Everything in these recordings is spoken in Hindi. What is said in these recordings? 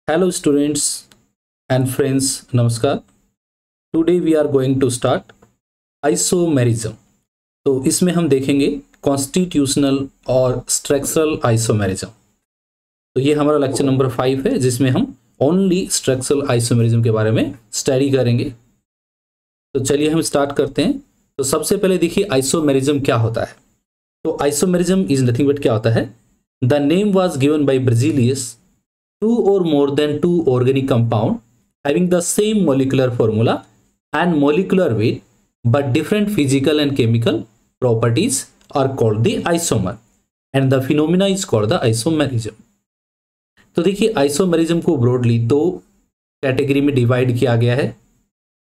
Hello students and friends, Namaskar. Today we are going to start isomerism. तो इसमें हम देखेंगे कॉन्स्टिट्यूशनल और स्ट्रक्चरल आइसोमेरिज्म। तो ये हमारा लेक्चर नंबर 5 है जिसमें हम ओनली स्ट्रक्चरल आइसोमेरिज्म के बारे में स्टडी करेंगे। तो चलिए हम स्टार्ट करते हैं। तो सबसे पहले देखिए आइसोमेरिज्म क्या होता है। तो आइसोमेरिज्म इज नथिंग बट क्या होता है, the name was given by Berzelius two or more than two organic compound having the same molecular formula and molecular weight but different physical and chemical properties are called the isomer and the phenomena is called the isomerism। तो देखिए आइसोमेरिज्म को ब्रॉडली दो कैटेगरी में डिवाइड किया गया है।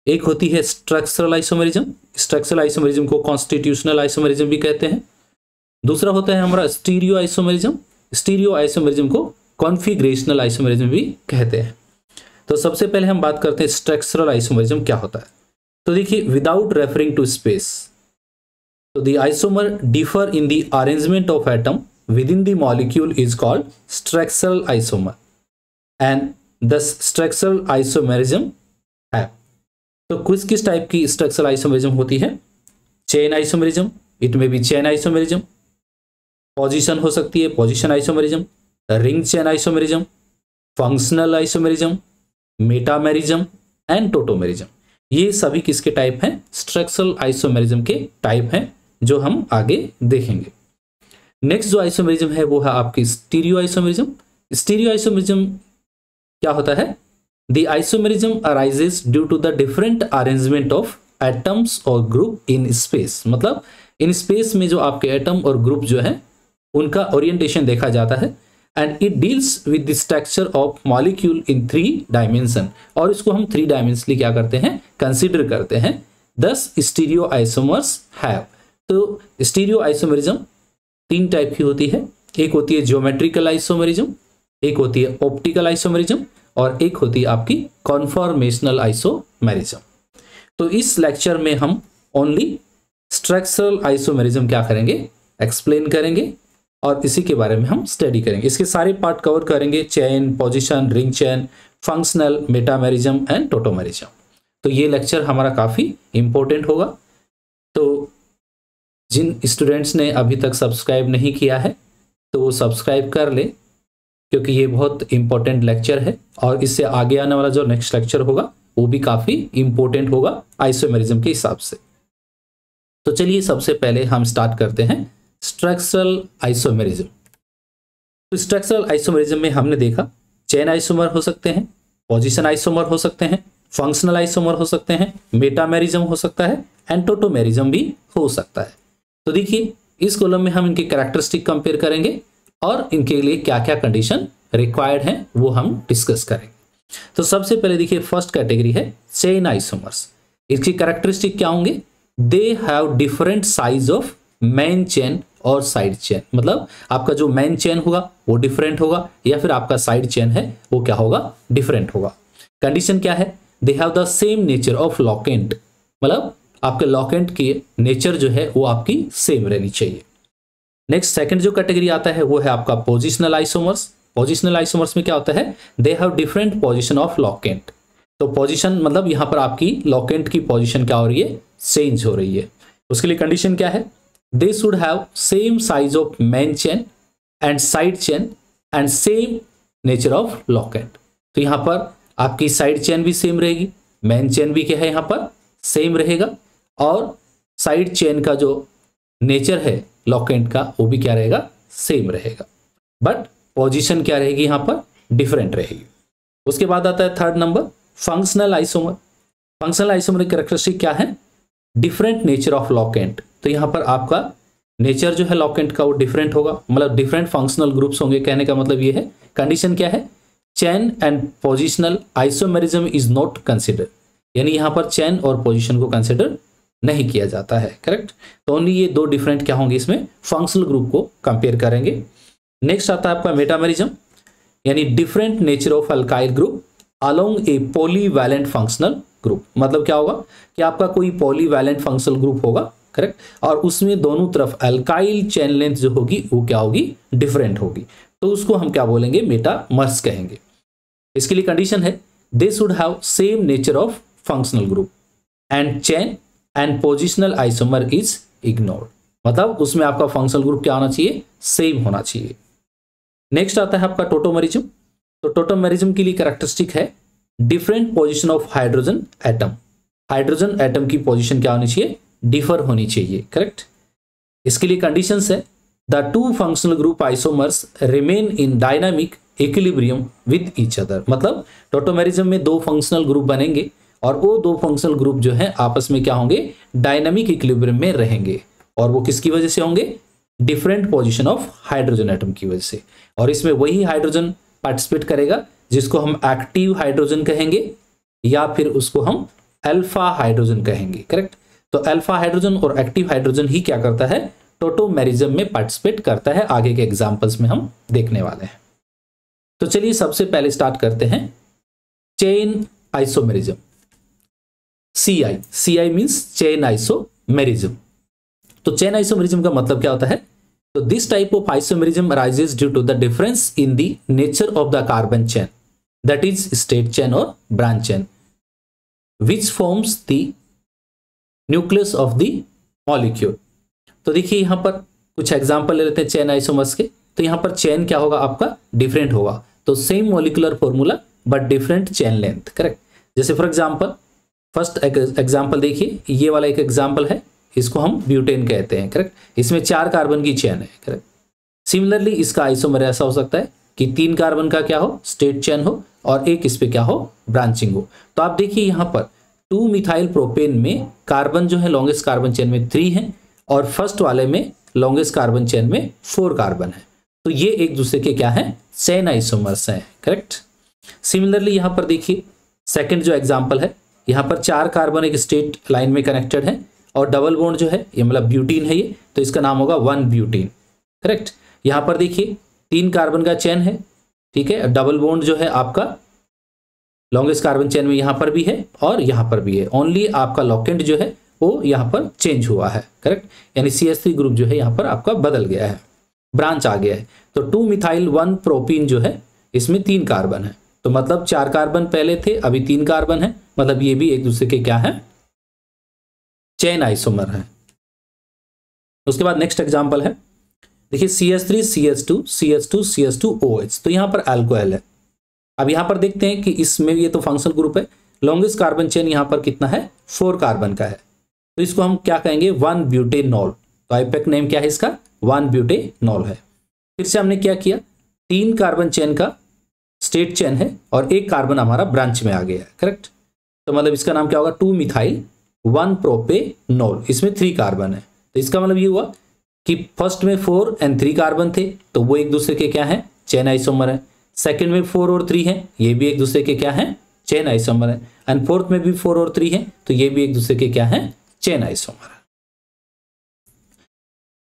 एक होती है स्ट्रक्चरल आइसोमेरिज्म, स्ट्रक्चरल आइसोमेरिज्म को कॉन्स्टिट्यूशनल आइसोमेरिज्म भी कहते हैं। दूसरा होता है हमारा स्टीरियो आइसोमेरिज्म, स्टीरियो आइसोमेरिज्म को कॉन्फिगरेशनल आइसोमेरिज्म भी कहते हैं। तो सबसे पहले हम बात करते हैं स्ट्रक्चरल आइसोमेरिज्म क्या होता है। तो देखिए विदाउट रेफरिंग टू स्पेस, तो the isomer differ in the arrangement of atom with in the molecule is called structural isomer and the structural isomerism है। तो किस टाइप की स्ट्रक्चरल आइसोमेरिज्म होती है? चेन आइसोमेरिज्म, इट में बी चेन आइसोमेरिज्म, पोजीशन हो सकती है position isomerism, ring chain isomerism, functional isomerism, metamerism and tautomerism. ये सभी किसके टाइप हैं? स्ट्रक्चरल आइसोमेरिज्म के टाइप हैं जो हम आगे देखेंगे। नेक्स्ट जो आइसोमेरिज्म है वो है आपकी स्टीरियो आइसोमेरिज्म। स्टीरियो आइसोमेरिज्म क्या होता है? The isomerism arises due to the different arrangement of atoms और ग्रुप इन स्पेस। मतलब इन स्पेस में जो आपके एटम और ग्रुप जो है उनका ओरिएंटेशन देखा जाता है and it deals with the structure of molecule in 3 dimension. और इसको हम 3 डायमेंशनली क्या करते हैं? कंसीडर करते हैं। दस स्टीरियो आइसोमर्स हैव। तो स्टीरियो आइसोमेरिज्म 3 टाइप की होती है। एक होती है ज्योमेट्रिकल आइसोमेरिज्म, एक होती है ऑप्टिकल आइसोमेरिज्म और एक होती है आपकी कॉन्फॉर्मेशनल आइसोमेरिज्म। तो इस लेक्चर में हम ओनली स्ट्रक्चरल आइसोमेरिज्म क्या करेंगे? एक्सप्लेन करेंगे और इसी के बारे में हम स्टडी करेंगे। इसके सारे पार्ट कवर करेंगे, chain, position, ring chain, functional, metamerism and tautomerism. तो ये लेक्चर हमारा काफ़ी इंपॉर्टेंट होगा। तो जिन स्टूडेंट्स ने अभी तक सब्सक्राइब नहीं किया है तो वो सब्सक्राइब कर ले, क्योंकि ये बहुत इंपॉर्टेंट लेक्चर है और इससे आगे आने वाला जो नेक्स्ट लेक्चर होगा वो भी काफ़ी इंपॉर्टेंट होगा आइसोमेरिज्म के हिसाब से। तो चलिए सबसे पहले हम स्टार्ट करते हैं स्ट्रक्चरल आइसोमेरिज्म। तो स्ट्रक्चरल आइसोमेरिज्म में हमने देखा चेन आइसोमर हो सकते हैं, पोजीशन आइसोमर हो सकते हैं, फंक्शनल आइसोमर हो सकते हैं, मेटामेरिज्म हो सकता है एंड टोटोमेरिज्म भी हो सकता है। तो देखिए इस कॉलम में हम इनके कैरेक्टरिस्टिक कंपेयर करेंगे और इनके लिए क्या क्या कंडीशन रिक्वायर्ड है वो हम डिस्कस करेंगे। तो सबसे पहले देखिए फर्स्ट कैटेगरी है चेन आइसोमर्स। इसकी कैरेक्टरिस्टिक क्या होंगे? दे have different size of main chain और साइड चेन। मतलब आपका जो मेन चेन होगा वो डिफरेंट होगा या फिर आपका साइड चेन है वो क्या होगा? डिफरेंट होगा। कंडीशन क्या है? They have the same nature of locket. मतलब आपके लॉकेंट की नेचर जो है वो आपकी सेम रहनी चाहिए। नेक्स्ट सेकंड जो कैटेगरी आता है वो है आपका पोजिशनल आइसोमर्स। पोजिशनल आइसोमर्स में क्या होता है? They have different position of locant. तो पोजिशन मतलब यहाँ पर आपकी लॉकेंट की पोजिशन क्या हो रही है? चेंज हो रही है। उसके लिए कंडीशन क्या है? They should have same size of main chain and side chain and same nature of locant। तो यहाँ पर आपकी साइड चेन भी सेम रहेगी, मेन चेन भी क्या है यहाँ पर? सेम रहेगा और साइड चेन का जो नेचर है लॉकेंट का वो भी क्या रहेगा? सेम रहेगा। बट पोजीशन क्या रहेगी यहाँ पर? डिफरेंट रहेगी। उसके बाद आता है third number functional isomer. Functional isomer की कैरेक्टरिस्टिक क्या है? Different nature of locant. तो यहाँ पर आपका नेचर जो है लॉकेंट का वो डिफरेंट होगा, मतलब डिफरेंट फंक्शनल ग्रुप्स होंगे। कहने का मतलब ये है। कंडीशन क्या है? Chain and positional isomerism is not consider. यानी यहाँ पर चेन और पोजीशन को कंसिडर नहीं किया जाता है। करेक्ट। तो ओनली ये 2 डिफरेंट क्या होंगे इसमें? फंक्शनल ग्रुप को कंपेयर करेंगे। नेक्स्ट आता है आपका मेटामेरिज्म, यानी different nature of alkyl group along A polyvalent functional group. मतलब क्या होगा कि आपका कोई पॉलीवैलेंट फंक्शनल ग्रुप होगा, करेक्ट, और उसमें दोनों तरफ अल्काइल चेन लेंथ जो होगी वो क्या होगी? डिफरेंट होगी। तो उसको हम क्या बोलेंगे? मेटामर्स कहेंगे। इसके लिए कंडीशन है they should have same nature of functional group and chain and positional isomer is ignored. मतलब उसमें आपका फंक्शनल ग्रुप क्या होना चाहिए, सेम होना चाहिए। नेक्स्ट आता है आपका टोटोमेरिज्म। तो टोटोमेरिज्म के लिए कैरेक्टरिस्टिक है different position of hydrogen atom. Hydrogen atom की पोजीशन क्या होनी चाहिए, डिफर होनी चाहिए, करेक्ट। इसके लिए कंडीशंस है the two functional group isomers remain in dynamic equilibrium with each other. मतलब टोटोमेरिज्म में दो फंक्शनल ग्रुप बनेंगे और वो दो फंक्शनल ग्रुप जो है आपस में क्या होंगे, डायनामिक इक्विलिब्रियम में रहेंगे। और वो किसकी वजह से होंगे, different position of hydrogen atom की वजह से। और इसमें वही हाइड्रोजन पार्टिसिपेट करेगा जिसको हम एक्टिव हाइड्रोजन कहेंगे या फिर उसको हम अल्फा हाइड्रोजन कहेंगे, करेक्ट। तो अल्फा हाइड्रोजन और एक्टिव हाइड्रोजन ही क्या करता है, टोटोमेरिज्म में पार्टिसिपेट करता है। आगे के एग्जांपल्स में हम देखने वाले हैं। तो चलिए सबसे पहले स्टार्ट करते हैं chain isomerism. CI means chain isomerism. तो चेन आइसोमेरिज्म का मतलब क्या होता है, तो this type of isomerism arises due to the difference in the nature of the carbon chain, that is straight chain और branch chain, which forms the nucleus of the molecule. तो देखिए यहां पर कुछ एग्जांपल ले लेते हैं चेन आइसोमर्स के। तो यहां पर चेन क्या होगा आपका, डिफरेंट होगा। तो same molecular formula but different chain length, correct. जैसे फॉर एग्जांपल फर्स्ट एग्जांपल देखिए, ये वाला एक एग्जांपल है, इसको हम ब्यूटेन कहते हैं, करेक्ट। इसमें 4 कार्बन की चेन है, करेक्ट। सिमिलरली इसका आइसोमर ऐसा हो सकता है कि 3 कार्बन का क्या हो, स्ट्रेट चेन हो और एक इस पे क्या हो, ब्रांचिंग हो। तो आप देखिए यहां पर 2 मिथाइल प्रोपेन में कार्बन जो है लॉन्गेस्ट कार्बन चेन में 3 है और फर्स्ट वाले में लॉन्गेस्ट कार्बन चेन में 4 कार्बन है। तो ये एक दूसरे के क्या है, चेन आइसोमर्स हैं, करेक्ट। सिमिलरली यहां पर देखिए सेकंड जो एग्जांपल है, यहां पर 4 कार्बन एक स्ट्रेट लाइन में कनेक्टेड है और डबल बॉन्ड जो है ये मतलब ब्यूटीन है ये, तो इसका नाम होगा 1 ब्यूटीन, करेक्ट। यहां पर देखिए 3 कार्बन का चेन है, ठीक है। डबल बॉन्ड जो है आपका लॉन्गेस्ट कार्बन चेन में यहां पर भी है और यहां पर भी है, ओनली आपका लॉकेंट जो है वो यहां पर चेंज हुआ है, करेक्ट। यानी CH3 ग्रुप जो है यहां पर आपका बदल गया है, ब्रांच आ गया है। तो 2 मिथाइल 1 प्रोपीन जो है इसमें 3 कार्बन है, तो मतलब 4 कार्बन पहले थे अभी 3 कार्बन है, मतलब ये भी एक दूसरे के क्या है, चेन आइसोमर है। उसके बाद नेक्स्ट एग्जांपल है, देखिए CH3 CH2 CH2 CH2 OH। तो यहां पर अल्कोहल है। अब यहां पर देखते हैं कि इसमें ये तो फंक्शनल ग्रुप है, लॉन्गेस्ट कार्बन चेन यहां पर कितना है, 4 कार्बन का है, तो इसको हम क्या कहेंगे, 1 ब्यूटेनॉल। तो आईपैक नेम क्या है इसका, 1 ब्यूटेनॉल है। फिर से हमने क्या किया, 3 कार्बन चेन का स्ट्रेट चेन है और 1 कार्बन हमारा ब्रांच में आ गया है, करेक्ट। तो मतलब इसका नाम क्या होगा, 2 मिथाइल 1 प्रोपेनॉल। इसमें 3 कार्बन है, तो इसका मतलब ये हुआ कि फर्स्ट में 4 और 3 कार्बन थे, तो वो एक दूसरे के क्या है, चेन आइसोमर है। सेकंड में 4 और 3 है, ये भी एक दूसरे के क्या है, चेन आइसोमर है। एंड फोर्थ में भी 4 और 3 है, तो ये भी एक दूसरे के क्या है, चेन आइसोमर है।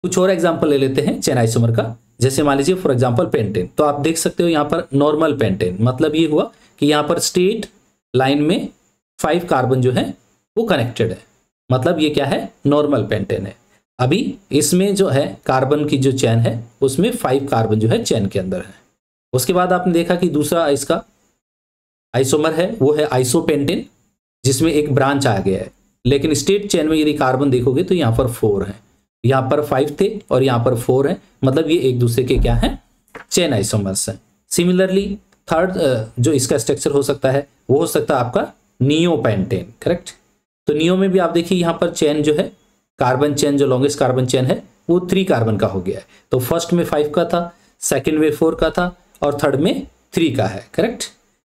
कुछ और एग्जांपल ले लेते हैं चेन आइसोमर का। जैसे मान लीजिए फॉर एग्जांपल पेंटेन। तो आप देख सकते हो यहाँ पर नॉर्मल पेंटेन, मतलब ये हुआ कि यहाँ पर स्ट्रेट लाइन में 5 कार्बन जो है वो कनेक्टेड है, मतलब ये क्या है, नॉर्मल पेंटेन है। अभी इसमें जो है कार्बन की जो चेन है उसमें 5 कार्बन जो है चेन के अंदर है। उसके बाद आपने देखा कि दूसरा इसका आइसोमर है वो है आइसोपेंटेन, जिसमें एक ब्रांच आ गया है, लेकिन स्ट्रेट चेन में यदि कार्बन देखोगे तो यहाँ पर 4 है, यहाँ पर 5 थे और यहाँ पर 4 है, मतलब ये एक दूसरे के क्या है, चेन आइसोमर्स है। सिमिलरली थर्ड जो इसका स्ट्रक्चर हो सकता है वो हो सकता है आपका नियोपेंटेन, करेक्ट। तो नियो में भी आप देखिए यहाँ पर चेन जो है, कार्बन चेन जो लॉन्गेस्ट कार्बन चेन है वो 3 कार्बन का हो गया है। तो फर्स्ट में 5 का था, सेकंड में 4 का था और थर्ड में 3 का है, करेक्ट।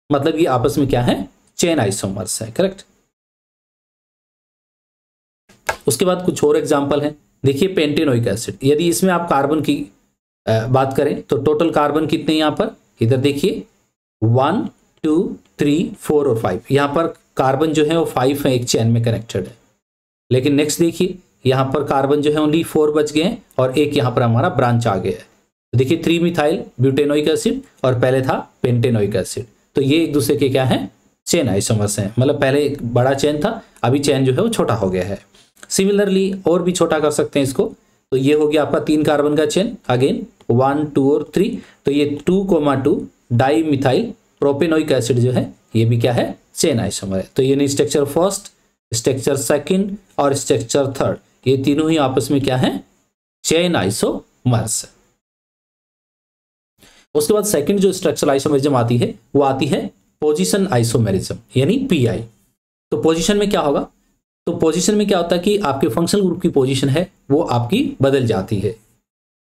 मतलब ये आपस में क्या है, चेन आइसोमर्स है, करेक्ट। उसके बाद कुछ और एग्जांपल है, देखिए पेंटेनोइक एसिड। यदि इसमें आप कार्बन की बात करें तो टोटल कार्बन कितने यहाँ पर, इधर देखिए 1 2 3 4 और 5, यहाँ पर कार्बन जो है वो 5 है, एक चेन में कनेक्टेड है। लेकिन नेक्स्ट देखिए यहाँ पर कार्बन जो है ओनली 4 बच गए हैं और एक यहाँ पर हमारा ब्रांच आ गया है। तो देखिए 3 मिथाइल ब्यूटेनोइक एसिड और पहले था पेंटेनोइक एसिड, तो ये एक दूसरे के क्या है, चेन आइसोमर्स हैं। मतलब पहले एक बड़ा चेन था, अभी चेन जो है वो छोटा हो गया है। सिमिलरली और भी छोटा कर सकते हैं इसको, तो ये हो गया आपका 3 कार्बन का चेन, अगेन 1 2 और 3, तो ये 2,2 डाई मिथाइल प्रोपेनोइक एसिड जो है ये भी क्या है, चेन आइसोमर है। तो यानी स्ट्रक्चर फर्स्ट, स्ट्रक्चर सेकंड और स्ट्रक्चर थर्ड, ये तीनों ही आपस में क्या है, चेन आइसोमर्स है। उसके बाद सेकंड जो स्ट्रक्चरल आइसोमेरिज्म आती है वो आती है पोजीशन आइसोमेरिज्म यानी पीआई। तो पोजीशन में क्या होगा, तो पोजीशन में क्या होता है कि आपके फंक्शनल ग्रुप की पोजीशन है वो आपकी बदल जाती है।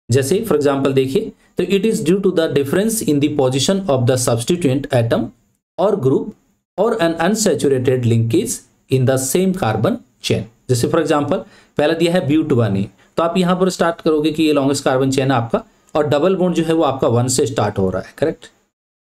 जैसे फॉर एग्जांपल देखिए, तो it is due to the difference in the position of the substituent atom और ग्रुप और an unsaturated linkage in the same carbon chain. जैसे फॉर एग्जांपल पहला दिया है ब्यूट 1 तो आप यहां पर स्टार्ट करोगे कि ये लॉन्गेस्ट कार्बन चेन है आपका, और डबल बॉन्ड जो है वो आपका 1 से स्टार्ट हो रहा है, करेक्ट।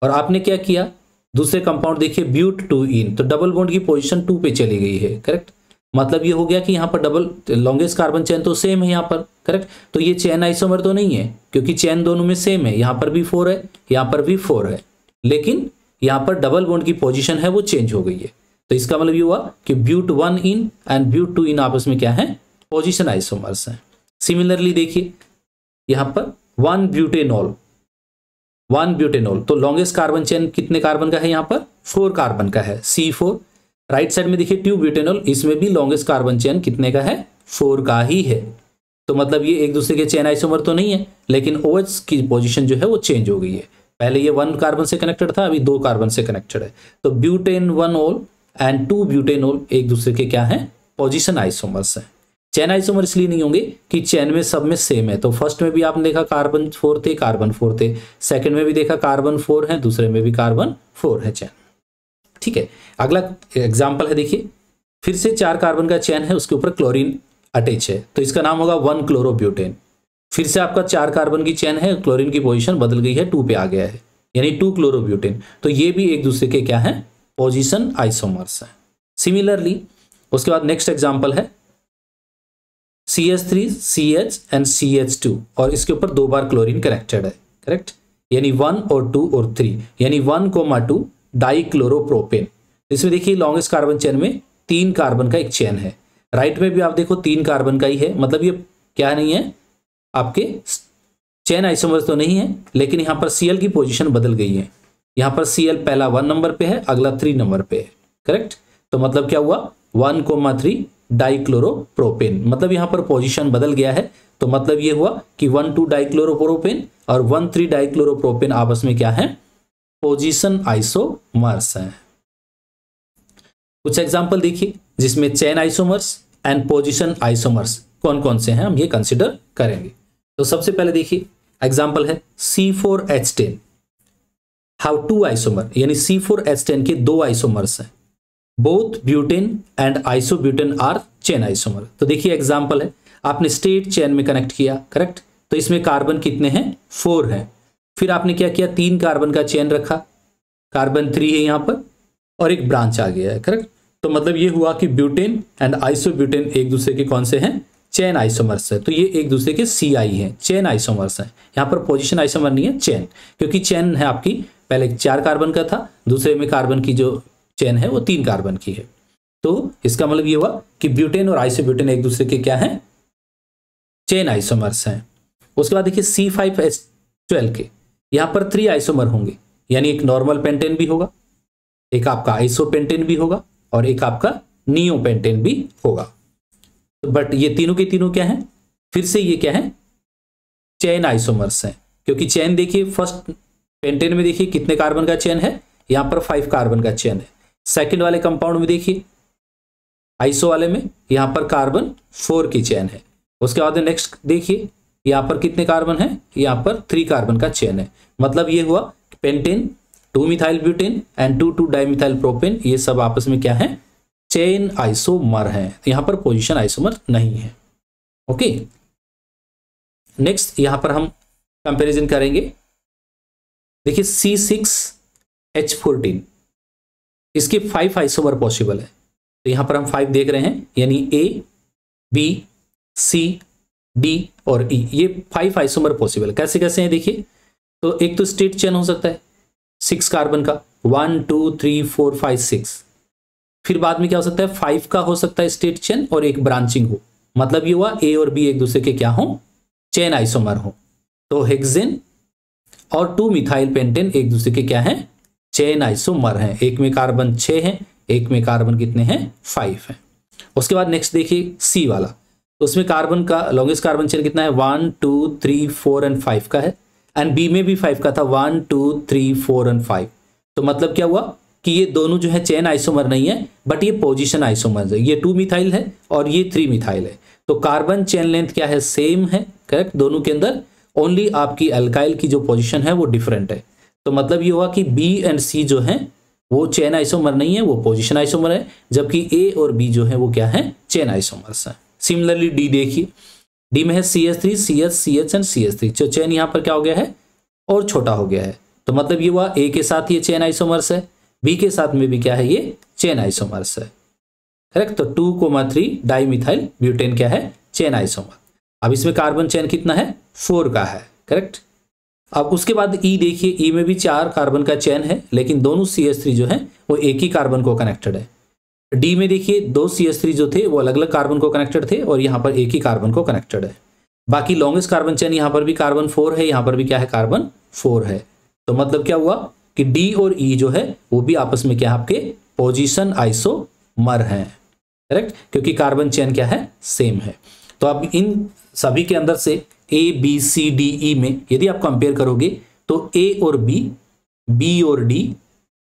और आपने क्या किया, दूसरे कंपाउंड देखिए ब्यूट 2 तो डबल बॉन्ड की पोजीशन 2 पे चली गई है, करेक्ट। मतलब ये हो गया कि यहाँ पर डबल लॉन्गेस्ट कार्बन चेन तो सेम है यहाँ पर, करेक्ट। तो ये चेन आइसोमर तो नहीं है क्योंकि चेन दोनों में सेम है, यहाँ पर भी 4 है, यहाँ पर भी 4 है, लेकिन यहाँ पर डबल बॉन्ड की पोजीशन है वो चेंज हो गई है। तो इसका मतलब ये हुआ कि ब्यूट 1 एंड ब्यूट 2 आपस में क्या है, पोजीशन आइसोमर्स है। सिमिलरली देखिए यहाँ पर 1 ब्यूटेनॉल, तो लॉन्गेस्ट कार्बन चेन कितने कार्बन का है, यहाँ पर 4 कार्बन का है, C4। राइट साइड में देखिए 2 ब्यूटेनॉल, इसमें भी लॉन्गेस्ट कार्बन चेन कितने का है, 4 का ही है। तो मतलब ये एक दूसरे के चेन आइसोमर तो नहीं है, लेकिन OH की पोजीशन जो है वो चेंज हो गई है। पहले ये 1 कार्बन से कनेक्टेड था, अभी 2 कार्बन से कनेक्टेड है। तो ब्यूटेन 1 एंड 2 ब्यूटेनॉल एक दूसरे के क्या है, पोजीशन आइसोमर्स है। चेन आइसोमर इसलिए नहीं होंगे कि चेन में सब में सेम है। तो फर्स्ट में भी आपने देखा कार्बन 4 थे, सेकंड में भी देखा कार्बन 4 है, दूसरे में भी कार्बन 4 है चेन, ठीक है। अगला एग्जांपल है देखिए, फिर से 4 कार्बन का चेन है, उसके ऊपर क्लोरीन अटैच है, तो इसका नाम होगा 1 क्लोरोब्यूटेन। फिर से आपका 4 कार्बन की चेन है, क्लोरीन की पोजीशन बदल गई है, 2 पे आ गया है, यानी 2 क्लोरोब्यूटेन। तो ये भी एक दूसरे के क्या है, पोजीशन आइसोमर्स है। सिमिलरली उसके बाद नेक्स्ट एग्जांपल है CH3, CH एंड CH2, और इसके ऊपर 2 बार क्लोरीन कनेक्टेड है, करेक्ट। यानी 1 और 2 और 3, यानी 1,2 डाइक्लोरोप्रोपेन। इसमें देखिए लॉन्गेस्ट कार्बन चेन में 3 कार्बन का एक चेन है, राइट में भी आप देखो 3 कार्बन का ही है। मतलब ये क्या नहीं है, आपके चेन आइसोमर्स तो नहीं है, लेकिन यहाँ पर Cl की पोजीशन बदल गई है। यहाँ पर Cl पहला 1 नंबर पे है, अगला 3 नंबर पे है, करेक्ट। तो मतलब क्या हुआ, 1,3 डाइक्लोरोप्रोपेन, मतलब यहाँ पर पोजीशन बदल गया है। तो मतलब ये हुआ कि 1,2 डाइक्लोरोप्रोपेन और 1,3 डाइक्लोरोप्रोपेन आपस में क्या है, पोजीशन आइसोमर्स है। कुछ एग्जांपल देखिए जिसमें chain isomers and position isomers कौन कौन से हैं, हम ये कंसिडर करेंगे। तो सबसे पहले देखिए एग्जांपल है C4H10 हाउ 2 आइसोमर, यानी C4H10 के 2 आइसोमर्स हैं, both butane and isobutane are chain isomer. तो देखिए एग्जांपल है, आपने स्ट्रेट चेन में कनेक्ट किया, करेक्ट। तो इसमें कार्बन कितने हैं, 4 हैं। फिर आपने क्या किया, 3 कार्बन का चेन रखा, कार्बन 3 है यहाँ पर, और एक ब्रांच आ गया है, करेक्ट। तो मतलब ये हुआ कि ब्यूटेन एंड आइसोब्यूटेन एक दूसरे के कौन से हैं, चेन आइसोमर्स है। तो ये एक दूसरे के CI हैं, चेन आइसोमर्स हैं। यहाँ पर पोजीशन आइसोमर नहीं है, चेन, क्योंकि चेन है आपकी पहले 4 कार्बन का था, दूसरे में कार्बन की जो चेन है वो 3 कार्बन की है। तो इसका मतलब ये हुआ कि ब्यूटेन और आइसोब्यूटेन एक दूसरे के क्या है, चेन आइसोमर्स हैं। उसके बाद देखिए C5H12 के यहाँ पर 3 आइसोमर होंगे, यानी एक नॉर्मल पेंटेन भी होगा, एक आपका आइसोपेंटेन भी होगा, और एक आपका नियोपेंटेन भी होगा। बट ये तीनों के तीनों क्या है, फिर से ये क्या है, चेन आइसोमर्स हैं। क्योंकि चेन देखिए फर्स्ट पेंटेन में देखिए कितने कार्बन का चेन है, यहाँ पर 5 कार्बन का चेन है। सेकंड वाले कंपाउंड में देखिए आइसो वाले में यहाँ पर कार्बन 4 की चेन है। उसके बाद नेक्स्ट देखिए यहाँ पर कितने कार्बन है, यहाँ पर 3 कार्बन का चेन है। मतलब ये हुआ pentane 2 methyl butane and 2 dimethyl propane, ये सब आपस में क्या है, चेन आइसोमर है। यहाँ पर पोजीशन आइसोमर नहीं है। ओके, नेक्स्ट यहाँ पर हम कंपैरिजन करेंगे। देखिए C6H14, इसके 5 आइसोमर पॉसिबल है। तो यहाँ पर हम 5 देख रहे हैं, यानी A, B, C, D और E, ये 5 आइसोमर पॉसिबल है। कैसे कैसे हैं देखिए, तो एक तो स्ट्रेट चेन हो सकता है 6 कार्बन का, 1 2 3 4 5 6। फिर बाद में क्या हो सकता है, 5 का हो सकता है स्ट्रेट चेन और एक ब्रांचिंग हो। मतलब ये हुआ A और B एक दूसरे के क्या हो, चेन आइसोमर हो। तो हेक्सेन और 2 मिथाइल पेंटेन एक दूसरे के क्या है, चेन आइसोमर हैं। एक में कार्बन 6 है, एक में कार्बन कितने हैं 5 हैं। उसके बाद नेक्स्ट देखिए सी वाला, तो उसमें कार्बन का लॉन्गेस्ट कार्बन चेन कितना है 1 2 3 4 एंड 5 का है, एंड बी में भी 5 का था 1 2 3 4 एंड 5। तो मतलब क्या हुआ कि ये दोनों जो है चेन आइसोमर नहीं है, बट ये पोजीशन आइसोमर है। ये 2 मिथाइल है और ये 3 मिथाइल है। तो कार्बन चेन लेंथ क्या है सेम है, करेक्ट, दोनों के अंदर, ओनली आपकी अल्काइल की जो पोजीशन है वो डिफरेंट है। तो मतलब ये हुआ कि बी एंड सी जो है वो चेन आइसोमर नहीं है, वो पोजीशन आइसोमर है, जबकि ए और बी जो है वो क्या है चेन आइसोमर्स है। सिमिलरली डी देखिए, डी में है CH3 CH CH and CH3, जो चेन यहाँ पर क्या हो गया है और छोटा हो गया है। तो मतलब ये हुआ ए के साथ ये चेन आइसोमर्स है, बी के साथ में भी क्या है ये चेन आइसोमर्स है, करेक्ट। तो 2,3 डाइमिथाइल ब्यूटेन क्या है चेन आइसोमर। अब इसमें कार्बन चेन कितना है 4 का है, करेक्ट। अब उसके बाद ई देखिए, ई में भी 4 कार्बन का चेन है, लेकिन दोनों CH3 जो है वो एक ही कार्बन को कनेक्टेड है। डी में देखिए 2 CH3 जो थे वो अलग अलग कार्बन को कनेक्टेड थे और यहाँ पर एक ही कार्बन को कनेक्टेड है। बाकी लॉन्गेस्ट कार्बन चेन यहाँ पर भी कार्बन 4 है, यहाँ पर भी क्या है कार्बन 4 है। तो मतलब क्या हुआ कि डी और ई जो है वो भी आपस में क्या है आपके पोजीशन आइसोमर हैं, करेक्ट, क्योंकि कार्बन चेन क्या है सेम है। तो अब इन सभी के अंदर से A B C D E में यदि आप कंपेयर करोगे तो ए और बी और डी,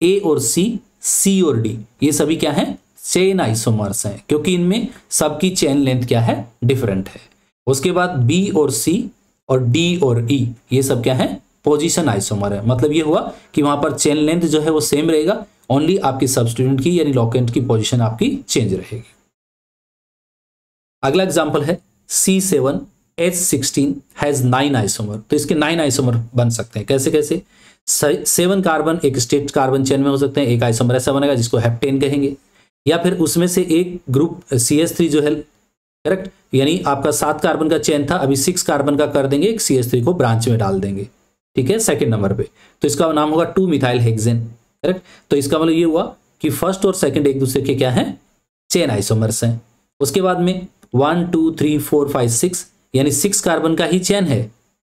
ए और सी और डी, ये सभी क्या है चेन आइसोमर्स हैं, क्योंकि इनमें सबकी चेन लेंथ क्या है डिफरेंट है। उसके बाद बी और सी और डी और ई ये सब क्या है पोजीशन आइसोमर है। मतलब ये हुआ कि वहां पर चेन लेंथ जो है वो सेम रहेगा, ओनली आपकी सब्स्टिट्यूएंट की यानी लॉकेंट की पोजीशन आपकी चेंज रहेगी। अगला एग्जांपल है C7H16 हैज 9 आइसोमर। तो इसके 9 आइसोमर बन सकते हैं। कैसे कैसे 7 कार्बन एक स्ट्रेट कार्बन चेन में हो सकते हैं, एक आइसोमर ऐसा बनेगा जिसको हेप्टेन कहेंगे, या फिर उसमें से एक ग्रुप CH3 जो है, करेक्ट, यानी आपका 7 कार्बन का चेन था, अभी 6 कार्बन का कर देंगे, एक CH3 को ब्रांच में डाल देंगे, ठीक है, सेकंड नंबर पे। तो इसका नाम होगा 2 मिथाइल हेक्सेन, करेक्ट। तो इसका मतलब ये हुआ कि फर्स्ट और सेकंड एक दूसरे के क्या है चेन आइसोमर्स हैं। उसके बाद में 1 2 3 4 5 6 यानी 6 कार्बन का ही चेन है,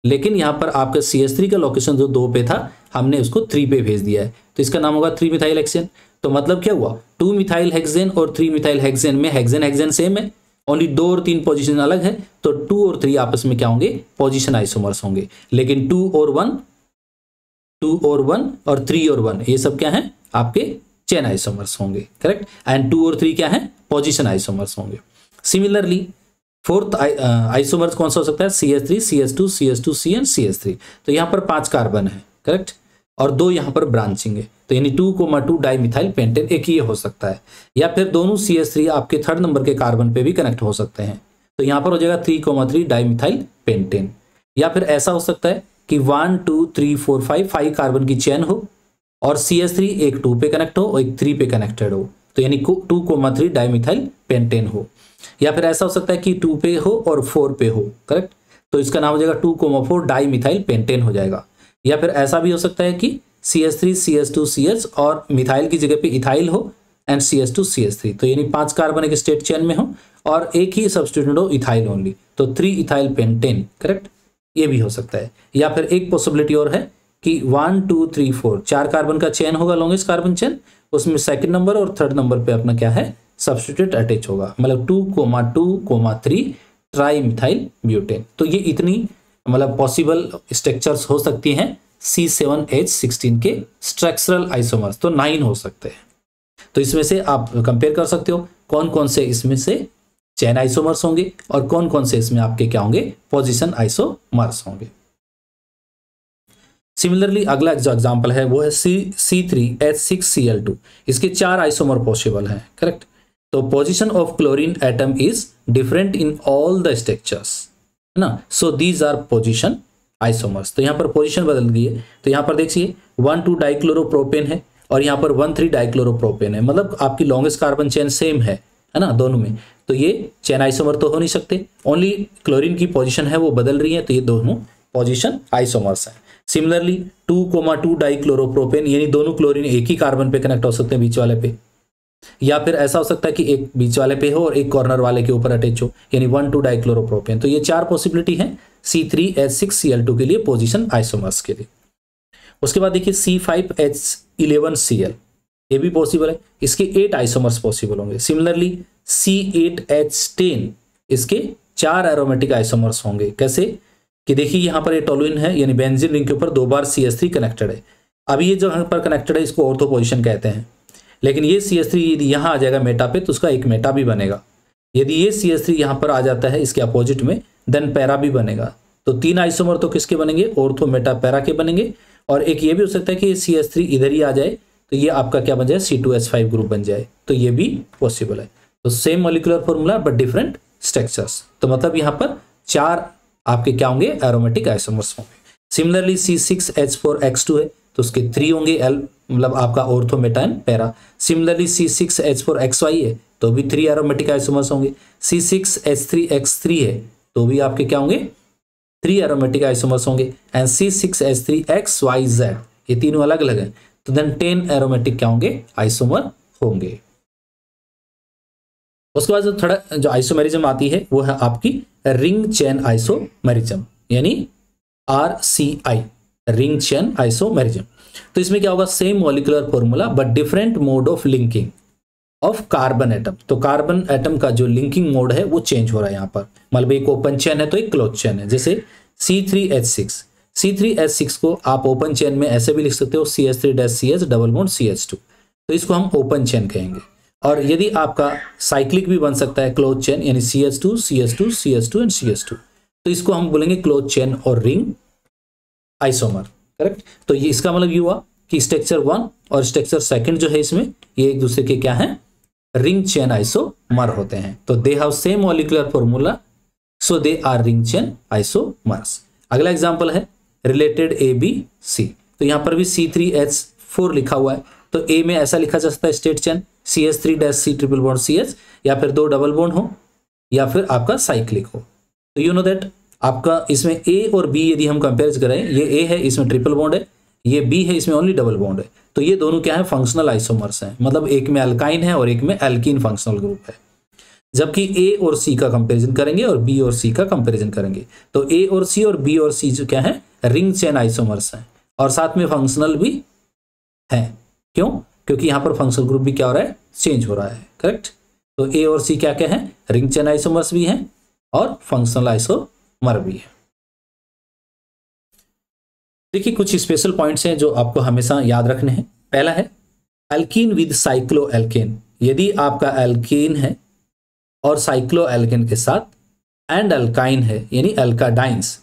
लेकिन यहाँ पर आपका CH3 का लोकेशन जो 2 पे था हमने उसको 3 पे भेज दिया है, तो इसका नाम होगा 3 मिथाइल हेक्सेन। तो मतलब क्या हुआ 2 मिथाइल हेक्सेन और 3 मिथाइल हेक्सेन में हेक्सेन सेम है, ओनली 2 और 3 पोजीशन अलग है। तो 2 और 3 आपस में क्या होंगे पोजीशन आइसोमर्स होंगे, लेकिन 2 और 1 और 3 और 1 ये सब क्या है आपके चेन आइसोमर्स होंगे, करेक्ट। एंड 2 और 3 क्या है पोजीशन आइसोमर्स होंगे। सिमिलरली फोर्थ आइसोमर्स कौन सा हो सकता है CH3 CH2 CH2C and CH3। तो यहाँ पर 5 कार्बन है, करेक्ट, और 2 यहाँ पर ब्रांचिंग है, तो यानी 2,2 डाइमिथाइल पेंटेन एक ही हो सकता है। या फिर दोनों CH3 आपके 3rd नंबर के कार्बन पे भी कनेक्ट हो सकते हैं, तो यहाँ पर हो जाएगा 3,3 डाइमिथाइल पेंटेन। या फिर ऐसा हो सकता है कि 1 2 3 4 5 कार्बन की चेन हो और CH3 एक 2 पे कनेक्ट हो और एक 3 पे कनेक्टेड हो, तो यानी 2,3 डाइमिथाइल पेंटेन हो। या फिर ऐसा हो सकता है कि 2 पे हो और 4 पे हो, करेक्ट, तो इसका नाम हो जाएगा 2,4 डाइमिथाइल पेंटेन हो जाएगा। या फिर ऐसा भी हो सकता है कि CH3 CH2 CH और मिथाइल की जगह पे इथाइल हो एंड CH2 CH3, तो यानी 5 कार्बन एक स्टेट चेन में हो और एक ही सब्स्टिट्यूएंट हो इथाइल ओनली, तो 3 इथाइल पेंटेन, करेक्ट, ये भी हो सकता है। या फिर एक पॉसिबिलिटी और है कि 1 2 3 4 कार्बन का चेन होगा लॉन्गेस्ट कार्बन चेन, उसमें 2nd नंबर और 3rd नंबर पे अपना क्या है सब्स्टिट्यूट अटैच होगा, मतलब 2,2,3 ट्राइमिथाइल ब्यूटेन। तो ये इतनी मतलब पॉसिबल स्ट्रक्चर्स हो सकती हैं C7H16 के स्ट्रक्चरल आइसोमर्स, तो 9 हो सकते हैं। तो इसमें से आप कंपेयर कर सकते हो कौन कौन से इसमें से चेन आइसोमर्स होंगे और कौन कौन से इसमें आपके क्या होंगे पोजीशन आइसोमर्स होंगे। सिमिलरली अगला एग्जांपल है वो है C3H6Cl2। इसके 4 आइसोमर पॉसिबल हैं, करेक्ट। तो position of chlorine atom is different in all the structures, है ना, so these are position isomers. तो यहाँ पर पोजीशन बदल गई है, तो यहाँ पर देखिए 1,2 डाइक्लोरोप्रोपेन है और यहाँ पर 1,3 डाइक्लोरोप्रोपेन है, मतलब आपकी लॉन्गेस्ट कार्बन चेन सेम है ना दोनों में, तो ये चेन आइसोमर तो हो नहीं सकते, ओनली क्लोरीन की पोजीशन है वो बदल रही है, तो ये दोनों पोजीशन आइसोमर्स हैं। सिमिलरली 2,2 डाइक्लोरोप्रोपेन यानी दोनों क्लोरीन एक ही कार्बन पे कनेक्ट हो सकते हैं बीच वाले पे, या फिर ऐसा हो सकता है कि एक बीच वाले पे हो और एक कॉर्नर वाले के ऊपर अटैच हो, यानी 1,2 डाइक्लोरोप्रोपेन। तो ये 4 पॉसिबिलिटी है C3H6Cl2 के लिए पोजीशन आइसोमर्स के लिए। उसके बाद देखिए C5H11Cl, ये भी पॉसिबल है, इसके 8 आइसोमर्स पॉसिबल होंगे। सिमिलरली C8H10, इसके 4 एरोमेटिक आइसोमर्स होंगे। कैसे कि देखिए यहाँ पर ये टोलुइन है, यानी बेंजीन रिंग के ऊपर 2 बार CH3 कनेक्टेड है। अभी ये जो यहाँ पर कनेक्टेड है इसको ऑर्थो पोजीशन कहते हैं, लेकिन ये CH3 यदि यहाँ आ जाएगा मेटा पे तो उसका एक मेटा भी बनेगा। यदि ये CH3 यहाँ पर आ जाता है इसके अपोजिट में, देन पैरा भी बनेगा। तो 3 आइसोमर तो किसके बनेंगे, ऑर्थो मेटा पैरा के बनेंगे। और एक ये भी हो सकता है कि ये CH3 इधर ही आ जाए तो ये आपका क्या बन जाए, C2H5 ग्रुप बन जाए, तो ये भी पॉसिबल है। तो same molecular formula but different structures, तो मतलब यहाँ पर 4 आपके क्या होंगे, एरोमेटिक आइसोमर्स होंगे। सिमिलरली C6H4X2 है तो उसके 3 होंगे एल, मतलब आपका ortho Meta and para. Similarly C6H4XY है तो भी 3 एरोमेटिक आइसोमर्स होंगे। C6H3X3 है तो भी आपके क्या होंगे, 3 एरोमेटिक आइसोमर्स होंगे। एंड C6H3XYZ, ये तीनों अलग अलग हैं, तो देन 10 एरोमेटिक क्या होंगे, आइसोमर होंगे। उसके बाद जो थोड़ा जो आइसोमेरिज्म आती है वो है आपकी रिंग चेन आइसोमेरिज्म, यानी RCI, रिंग चेन आइसोमेरिज्म। तो इसमें क्या होगा, same molecular formula but different mode of linking of carbon atom. तो कार्बन एटम का जो लिंकिंग मोड है वो चेंज हो रहा है यहाँ पर, मतलब एक ओपन चेन है तो एक क्लोज चेन है। जैसे C3H6 को आप ओपन चेन में ऐसे भी लिख सकते हो, CH3-CH डबल बॉन्ड CH2, तो इसको हम ओपन चेन कहेंगे। और यदि आपका साइक्लिक भी बन सकता है क्लोज चेन, यानी CH2 CH2 CH2 and CH2, तो इसको हम बोलेंगे क्लोज चेन और रिंग आइसोमर। करेक्ट। तो ये इसका मतलब ये हुआ कि स्ट्रक्चर 1 और स्ट्रक्चर 2 जो है इसमें ये एक दूसरे के क्या है, रिंग चेन आइसोमर होते हैं। तो they have same molecular formula, so they R ring chain isomers. अगला एग्जांपल है रिलेटेड ABC, तो यहां पर भी C3H4 लिखा हुआ है, तो A में ऐसा लिखा जा सकता है straight chain CH3-C triple bond CH, या फिर 2 डबल बॉन्ड हो, या फिर आपका साइक्लिक हो। तो यू नो दैट आपका इसमें A और B यदि हम कंपेयर करें, ये A है इसमें ट्रिपल बॉन्ड है, ये B है इसमें ओनली डबल बॉन्ड है, तो ये दोनों क्या है, फंक्शनल आइसोमर्स हैं, मतलब एक में अल्काइन है और एक में एल्कीन फंक्शनल ग्रुप है। जबकि A और C का कंपैरिजन करेंगे और B और C का कंपैरिजन करेंगे, तो A और C और B और C जो क्या है, रिंग चेन आइसोमर्स हैं और साथ में फंक्शनल भी हैं। क्यों? क्योंकि यहाँ पर फंक्शनल ग्रुप भी क्या हो रहा है, चेंज हो रहा है। करेक्ट। तो A और C क्या क्या है, रिंग चेन आइसोमर्स भी हैं और फंक्शनल आइसोमर भी है। देखिए कुछ स्पेशल पॉइंट्स हैं जो आपको हमेशा याद रखने हैं। पहला है एल्कीन विद साइक्लो एल्केन। यदि आपका एल्कीन है और साइक्लो एल्केन के साथ एंड अल्काइन है, यानी alkadienes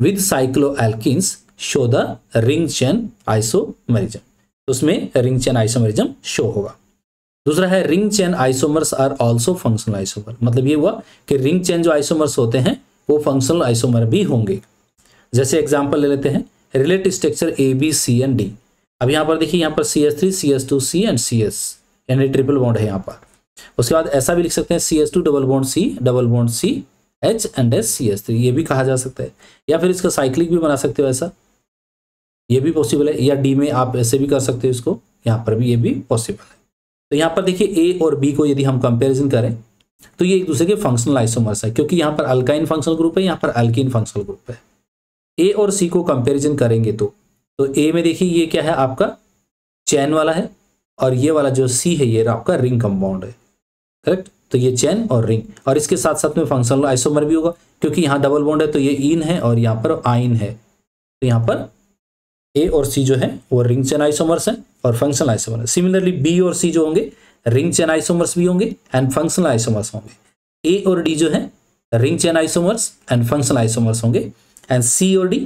with cycloalkenes, show the ring chain isomerism, उसमें रिंग चेन आइसोमेरिज्म शो होगा। दूसरा है ring chain isomers are also functional isomer, मतलब ये हुआ कि रिंग चेन जो आइसोमर्स होते हैं वो फंक्शनल आइसोमर भी होंगे। जैसे एग्जांपल ले लेते हैं, relate structure ABC and D। अब यहाँ पर देखिए, यहाँ पर CH3 CH2C एंड CS, यानी ट्रिपल बॉन्ड है यहाँ पर। उसके बाद ऐसा भी लिख सकते हैं CH2 double bond C double bond C H and S CH3, ये भी कहा जा सकता है। या फिर इसका साइक्लिक भी बना सकते हो, ऐसा ये भी पॉसिबल है। या D में आप ऐसे भी कर सकते हो इसको, यहाँ पर भी ये भी पॉसिबल है। तो यहाँ पर देखिए A और B को यदि हम कंपेरिजन करें तो ये एक दूसरे के फंक्शनल आइसोमर्स है, क्योंकि यहाँ पर अल्काइन फंक्शनल ग्रुप है, यहाँ पर एल्कीन फंक्शनल ग्रुप है। A और C को कंपेरिजन करेंगे तो A में देखिए ये क्या है, आपका चैन वाला है, और ये वाला जो C है ये आपका रिंग कंपाउंड है। करेक्ट। तो ये चैन और रिंग, और इसके साथ साथ में फंक्शनल आइसोमर भी होगा, क्योंकि यहाँ डबल बॉन्ड है तो ये इन है और यहाँ पर आइन है। तो यहाँ पर A और C जो है वो रिंग चेन आइसोमर्स हैं और फंक्शनल आइसोमर है। सिमिलरली B और C जो होंगे रिंग चेन आइसोमर्स भी होंगे एंड फंक्शनल आइसोमर्स होंगे। A और D जो है ring chain isomers and functional isomers होंगे, एंड C और D